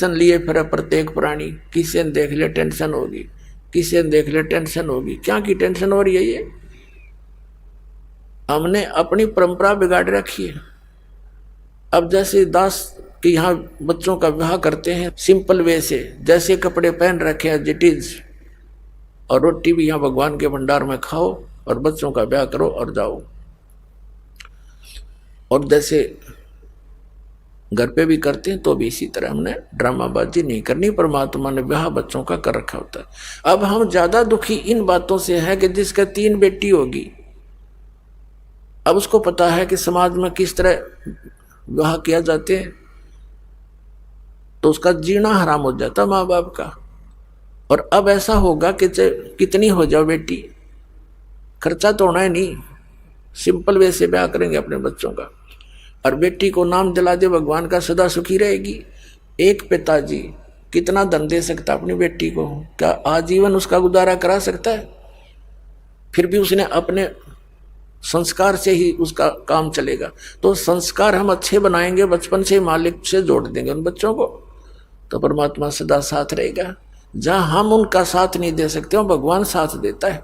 Tension लिए फिर प्रत्येक प्राणी, किसी ने देख ले टेंशन होगी, किसी ने देख ले टेंशन होगी। क्या की टेंशन हो रही है? ये हमने अपनी परंपरा बिगाड़ रखी है। अब जैसे दास कि यहाँ बच्चों का विवाह करते हैं सिंपल वे से, जैसे कपड़े पहन रखे हैं इट इज, और रोटी भी यहाँ भगवान के भंडार में खाओ और बच्चों का ब्याह करो और जाओ। और जैसे घर पे भी करते हैं तो भी इसी तरह हमने ड्रामाबाजी नहीं करनी। परमात्मा ने ब्याह बच्चों का कर रखा होता है। अब हम ज्यादा दुखी इन बातों से है कि जिसका 3 बेटी होगी, अब उसको पता है कि समाज में किस तरह विवाह किया जाते हैं, तो उसका जीना हराम हो जाता माँ बाप का। और अब ऐसा होगा कि कितनी हो जाओ बेटी, खर्चा तो होना ही नहीं, सिंपल वे से ब्याह करेंगे अपने बच्चों का, और बेटी को नाम दिला दे भगवान का, सदा सुखी रहेगी। एक पिताजी कितना धन दे सकता अपनी बेटी को? क्या आजीवन उसका गुजारा करा सकता है? फिर भी उसने अपने संस्कार से ही उसका काम चलेगा। तो संस्कार हम अच्छे बनाएंगे, बचपन से मालिक से जोड़ देंगे उन बच्चों को, तो परमात्मा सदा साथ रहेगा। जहां हम उनका साथ नहीं दे सकते वहां भगवान साथ देता है।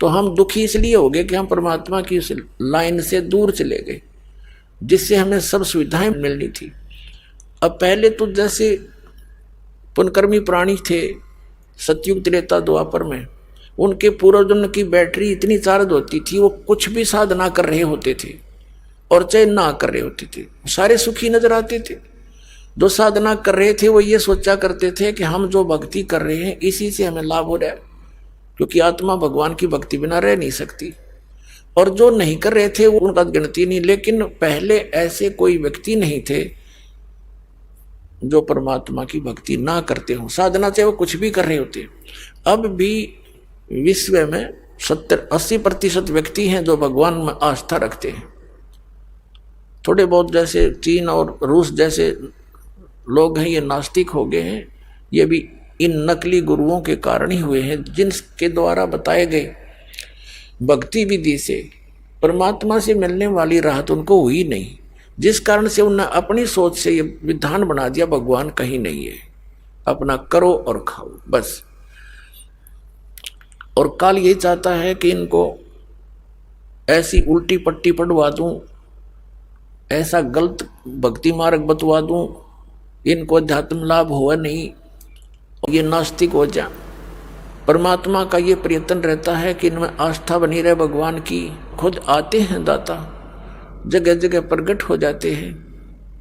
तो हम दुखी इसलिए हो गए कि हम परमात्मा की उस लाइन से दूर चले गए जिससे हमें सब सुविधाएं मिलनी थी। अब पहले तो जैसे पुनकर्मी प्राणी थे सतयुग त्रेता द्वापर में, उनके पूर्वजन्म की बैटरी इतनी चार्ज होती थी, वो कुछ भी साधना कर रहे होते थे और चाहे ना कर रहे होते थे, सारे सुखी नजर आते थे। जो साधना कर रहे थे वो ये सोचा करते थे कि हम जो भक्ति कर रहे हैं इसी से हमें लाभ हो रहा है, क्योंकि आत्मा भगवान की भक्ति बिना रह नहीं सकती। और जो नहीं कर रहे थे वो उनका गिनती नहीं। लेकिन पहले ऐसे कोई व्यक्ति नहीं थे जो परमात्मा की भक्ति ना करते हो, साधना चाहे वो कुछ भी कर रहे होते। अब भी विश्व में 70-80% व्यक्ति हैं जो भगवान में आस्था रखते हैं। थोड़े बहुत जैसे चीन और रूस जैसे लोग हैं ये नास्तिक हो गए हैं, ये भी इन नकली गुरुओं के कारण ही हुए हैं, जिनके द्वारा बताए गए भक्ति विधि से परमात्मा से मिलने वाली राहत उनको हुई नहीं, जिस कारण से उन्होंने अपनी सोच से ये विधान बना दिया भगवान कहीं नहीं है, अपना करो और खाओ बस। और काल यही चाहता है कि इनको ऐसी उल्टी पट्टी पढ़वा दूं, ऐसा गलत भक्ति मार्ग बतवा दूं, इनको अध्यात्म लाभ हुआ नहीं, ये नास्तिक हो जा। परमात्मा का ये प्रयत्न रहता है कि इनमें आस्था बनी रहे भगवान की। खुद आते हैं दाता, जगह जगह प्रकट हो जाते हैं,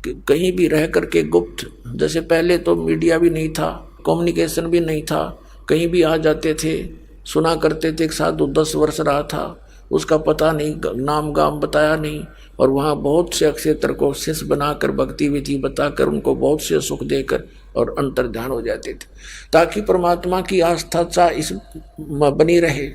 कि कहीं भी रह करके गुप्त, जैसे पहले तो मीडिया भी नहीं था, कम्युनिकेशन भी नहीं था, कहीं भी आ जाते थे, सुना करते थे। एक साधु 10 वर्ष रहा था, उसका पता नहीं, नाम गाम बताया नहीं, और वहाँ बहुत से अक्षेत्र को शिष्य बनाकर भक्ति विधि बताकर उनको बहुत से सुख देकर और अंतर ध्यान हो जाते थे, ताकि परमात्मा की आस्था चा इस बनी रहे।